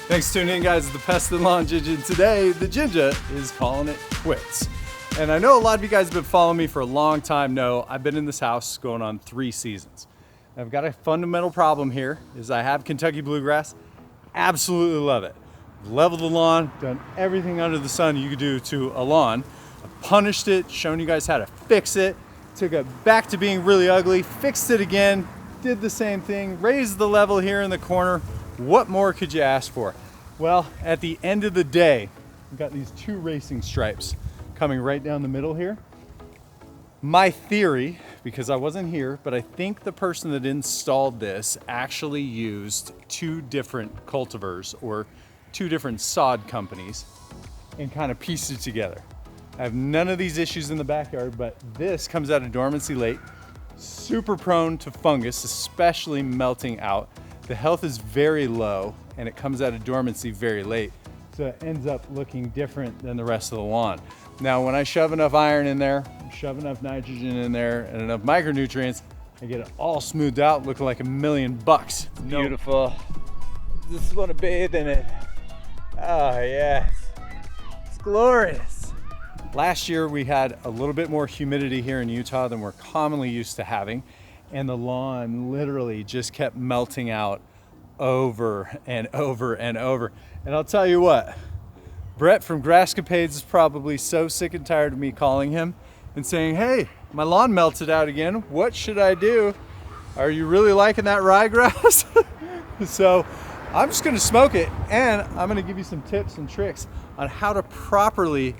Thanks for tuning in, guys. It's the Pest and Lawn Ginja. Today, the Ginja is calling it quits. And I know a lot of you guys have been following me for a long time. No, I've been in this house going on 3 seasons. I've got a fundamental problem here, is I have Kentucky bluegrass. Absolutely love it. Leveled the lawn, done everything under the sun you could do to a lawn. I punished it, shown you guys how to fix it, took it back to being really ugly, fixed it again, did the same thing, raised the level here in the corner. What more could you ask for? Well, at the end of the day, we've got these 2 racing stripes coming right down the middle here. My theory, because I wasn't here, but I think the person that installed this actually used 2 different cultivars or 2 different sod companies and kind of pieced it together. I have none of these issues in the backyard, but this comes out of dormancy late, super prone to fungus, especially melting out. The health is very low and it comes out of dormancy very late. So it ends up looking different than the rest of the lawn. Now, when I shove enough iron in there, shove enough nitrogen in there and enough micronutrients, I get it all smoothed out, looking like $1,000,000. Beautiful. Just want to bathe in it. Oh yes, it's glorious. Last year we had a little bit more humidity here in Utah than we're commonly used to having, and the lawn literally just kept melting out over and over and over. And I'll tell you what, Brett from Grasscapades is probably so sick and tired of me calling him and saying, hey, my lawn melted out again, what should I do? Are you really liking that ryegrass? So I'm just gonna smoke it, and I'm gonna give you some tips and tricks on how to properly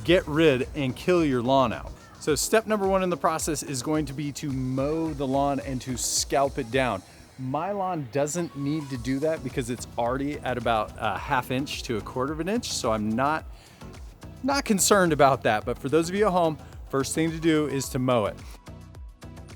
get rid and kill your lawn out. So step number 1 in the process is going to be to mow the lawn and to scalp it down. My lawn doesn't need to do that because it's already at about a 1/2 inch to 1/4 of an inch. So I'm not concerned about that. But for those of you at home, first thing to do is to mow it.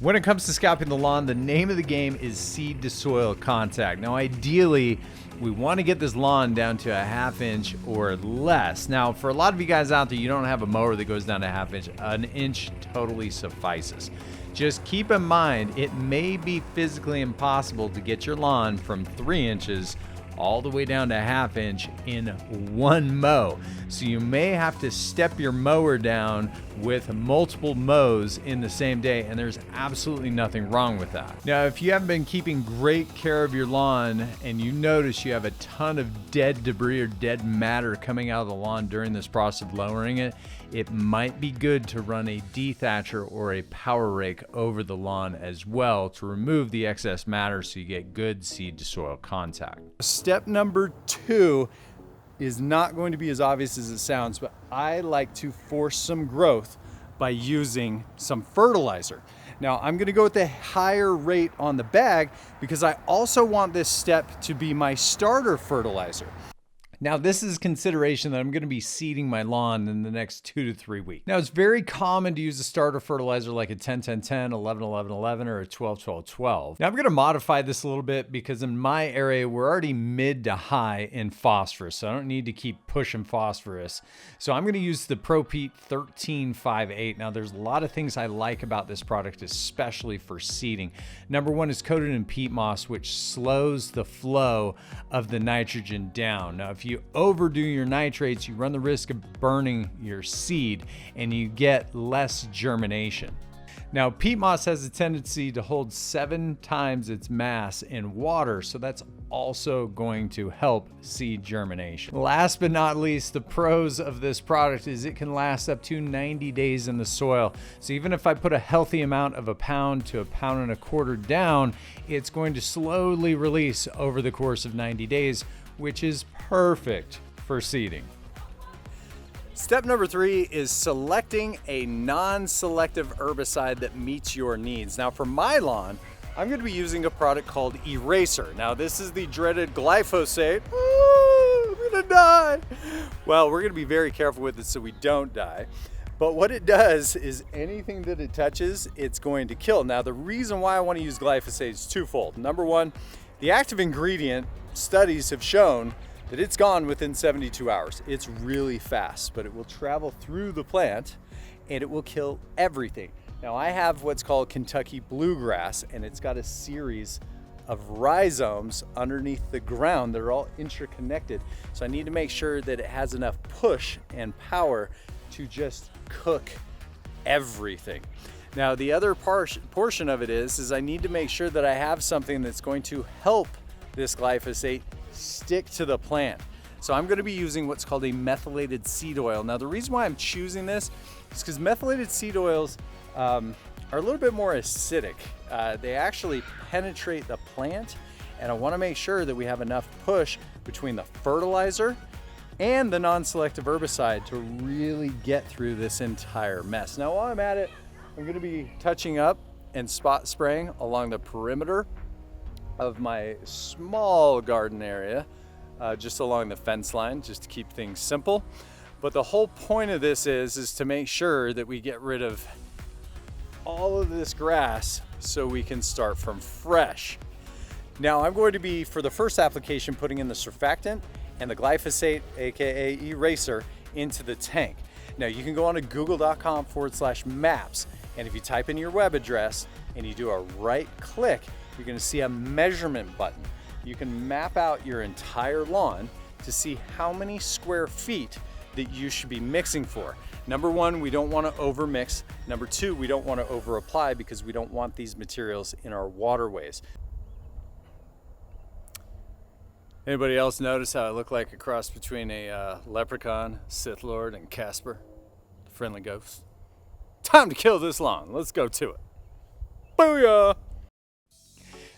When it comes to scalping the lawn, the name of the game is seed to soil contact. Now, ideally, we want to get this lawn down to a 1/2 inch or less. Now, for a lot of you guys out there, you don't have a mower that goes down to 1/2 inch. 1 inch totally suffices. Just keep in mind, it may be physically impossible to get your lawn from 3 inches all the way down to 1/2 inch in one mow. So you may have to step your mower down with multiple mows in the same day, and there's absolutely nothing wrong with that. Now, if you haven't been keeping great care of your lawn and you notice you have a ton of dead debris or dead matter coming out of the lawn during this process of lowering it, it might be good to run a dethatcher or a power rake over the lawn as well to remove the excess matter so you get good seed to soil contact. Step number 2 is not going to be as obvious as it sounds, but I like to force some growth by using some fertilizer. Now, I'm gonna go with the higher rate on the bag because I also want this step to be my starter fertilizer. Now, this is consideration that I'm going to be seeding my lawn in the next 2 to 3 weeks. Now, it's very common to use a starter fertilizer like a 10-10-10, 11-11-11, or a 12-12-12. Now, I'm going to modify this a little bit because in my area, we're already mid to high in phosphorus, so I don't need to keep pushing phosphorus. So I'm going to use the ProPete 1358. Now, there's a lot of things I like about this product, especially for seeding. Number 1 is coated in peat moss, which slows the flow of the nitrogen down. Now, if you overdo your nitrates, you run the risk of burning your seed and you get less germination. Now, peat moss has a tendency to hold 7 times its mass in water, so that's also going to help seed germination. Last but not least, the pros of this product is it can last up to 90 days in the soil. So even if I put a healthy amount of 1 pound to 1.25 pounds down, it's going to slowly release over the course of 90 days, which is perfect for seeding. Step number 3 is selecting a non-selective herbicide that meets your needs. Now, for my lawn, I'm going to be using a product called Eraser. Now, this is the dreaded glyphosate. I'm going to die. Well, we're going to be very careful with it so we don't die. But what it does is anything that it touches, it's going to kill. Now, the reason why I want to use glyphosate is twofold. Number 1, the active ingredient, studies have shown that it's gone within 72 hours. It's really fast, but it will travel through the plant and it will kill everything. Now, I have what's called Kentucky bluegrass, and it's got a series of rhizomes underneath the ground that are all interconnected. So I need to make sure that it has enough push and power to just cook everything. Now the other portion of it is I need to make sure that I have something that's going to help this glyphosate stick to the plant. So I'm going to be using what's called a methylated seed oil. Now the reason why I'm choosing this is because methylated seed oils are a little bit more acidic. They actually penetrate the plant, and I want to make sure that we have enough push between the fertilizer and the non-selective herbicide to really get through this entire mess. Now while I'm at it, I'm going to be touching up and spot spraying along the perimeter of my small garden area, just along the fence line, just to keep things simple. But the whole point of this is to make sure that we get rid of all of this grass so we can start from fresh. Now I'm going to be, for the first application, putting in the surfactant and the glyphosate, aka eraser, into the tank. Now you can go on to google.com/maps, and if you type in your web address and you do a right click, you're going to see a measurement button. You can map out your entire lawn to see how many square feet that you should be mixing for. Number one, we don't want to overmix. Number two, we don't want to over apply because we don't want these materials in our waterways. Anybody else notice how I look like a cross between a leprechaun, Sith Lord, and Casper, the friendly ghost? Time to kill this lawn. Let's go to it. Booyah!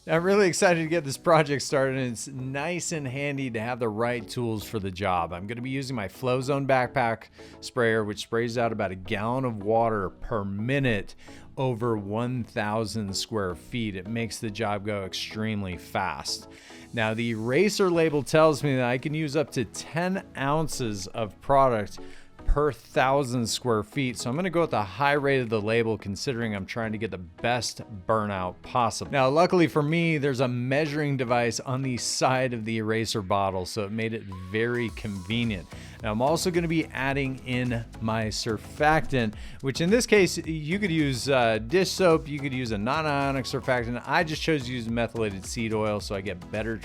I'm really excited to get this project started, and it's nice and handy to have the right tools for the job. I'm going to be using my FlowZone backpack sprayer, which sprays out about a gallon of water per minute over 1,000 square feet. It makes the job go extremely fast. Now, the eraser label tells me that I can use up to 10 ounces of product per 1,000 square feet. So I'm going to go with the high rate of the label, considering I'm trying to get the best burnout possible. Now, luckily for me, there's a measuring device on the side of the eraser bottle, so it made it very convenient. Now, I'm also going to be adding in my surfactant, which in this case, you could use dish soap, you could use a non-ionic surfactant. I just chose to use methylated seed oil so I get better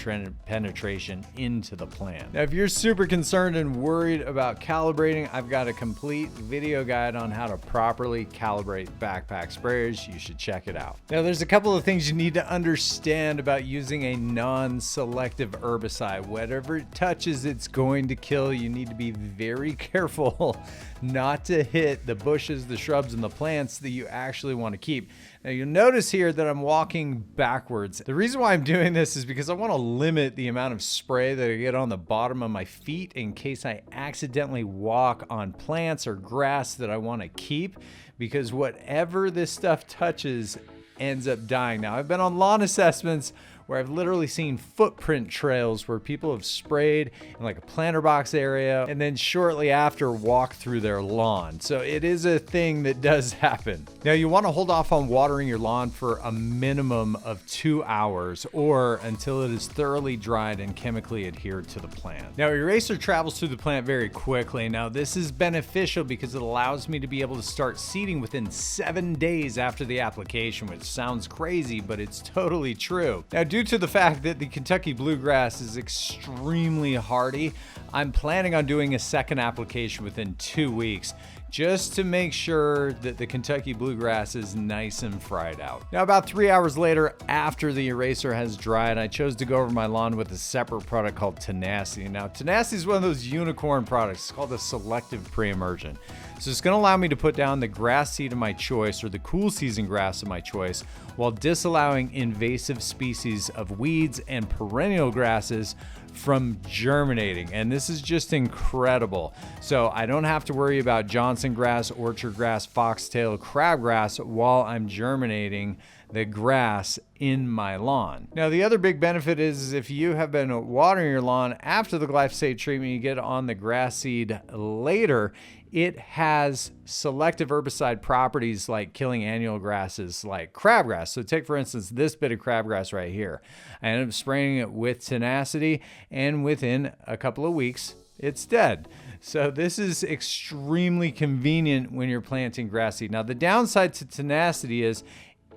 penetration into the plant. Now, if you're super concerned and worried about calibrating, I've got a complete video guide on how to properly calibrate backpack sprayers. You should check it out. Now, there's a couple of things you need to understand about using a non-selective herbicide. Whatever it touches, it's going to kill. You need to be very careful not to hit the bushes, the shrubs, and the plants that you actually want to keep. Now, you'll notice here that I'm walking backwards. The reason why I'm doing this is because I want to limit the amount of spray that I get on the bottom of my feet in case I accidentally walk on plants or grass that I want to keep, because whatever this stuff touches ends up dying. Now, I've been on lawn assessments where I've literally seen footprint trails where people have sprayed in like a planter box area and then shortly after walk through their lawn. So it is a thing that does happen. Now, you want to hold off on watering your lawn for a minimum of 2 hours or until it is thoroughly dried and chemically adhered to the plant. Now, eraser travels through the plant very quickly. Now, this is beneficial because it allows me to be able to start seeding within 7 days after the application, which sounds crazy, but it's totally true. Now, due to the fact that the Kentucky bluegrass is extremely hardy, I'm planning on doing a second application within 2 weeks, just to make sure that the Kentucky bluegrass is nice and fried out. Now, about 3 hours later, after the eraser has dried, I chose to go over my lawn with a separate product called Tenacity. Now, Tenacity is one of those unicorn products. It's called a selective pre-emergent. So it's going to allow me to put down the grass seed of my choice or the cool season grass of my choice while disallowing invasive species of weeds and perennial grasses from germinating. And this is just incredible. So I don't have to worry about Johnson grass, orchard grass, foxtail, crabgrass while I'm germinating the grass in my lawn. Now, the other big benefit is if you have been watering your lawn after the glyphosate treatment, you get on the grass seed later, it has selective herbicide properties like killing annual grasses like crabgrass. So take, for instance, this bit of crabgrass right here. I ended up spraying it with Tenacity, and within a couple of weeks, it's dead. So this is extremely convenient when you're planting grass seed. Now, the downside to Tenacity is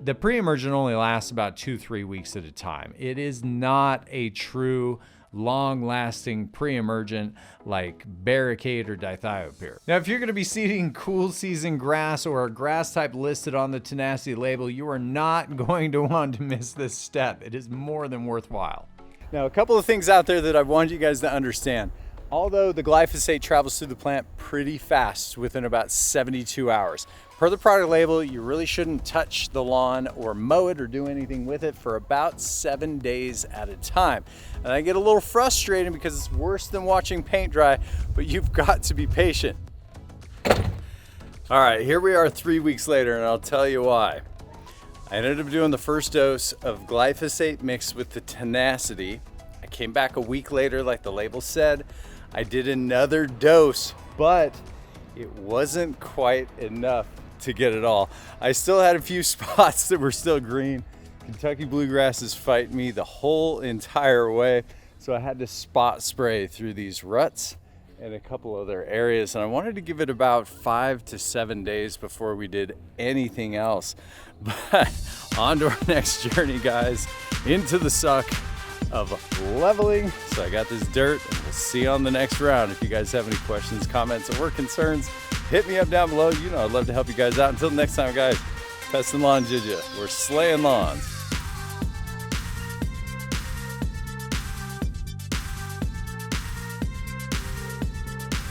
The pre-emergent only lasts about 2-3 weeks at a time. It is not a true long-lasting pre-emergent like barricade or dithiopyr. Now, if you're going to be seeding cool season grass or a grass type listed on the Tenacity label, you are not going to want to miss this step. It is more than worthwhile. Now, a couple of things out there that I want you guys to understand. Although the glyphosate travels through the plant pretty fast, within about 72 hours. Per the product label, you really shouldn't touch the lawn or mow it or do anything with it for about 7 days at a time. And I get a little frustrated because it's worse than watching paint dry, but you've got to be patient. All right, here we are 3 weeks later, and I'll tell you why. I ended up doing the first dose of glyphosate mixed with the Tenacity. I came back a week later, like the label said. I did another dose, but it wasn't quite enough to get it all. I still had a few spots that were still green. Kentucky bluegrass is fighting me the whole entire way, so I had to spot spray through these ruts and a couple other areas, and I wanted to give it about 5 to 7 days before we did anything else. But on to our next journey, guys, into the suck of leveling. So I got this dirt, and we'll see you on the next round. If you guys have any questions, comments, or concerns, hit me up down below. You know I'd love to help you guys out. Until next time, guys, Pest and Lawn Ginja. We're slaying lawns.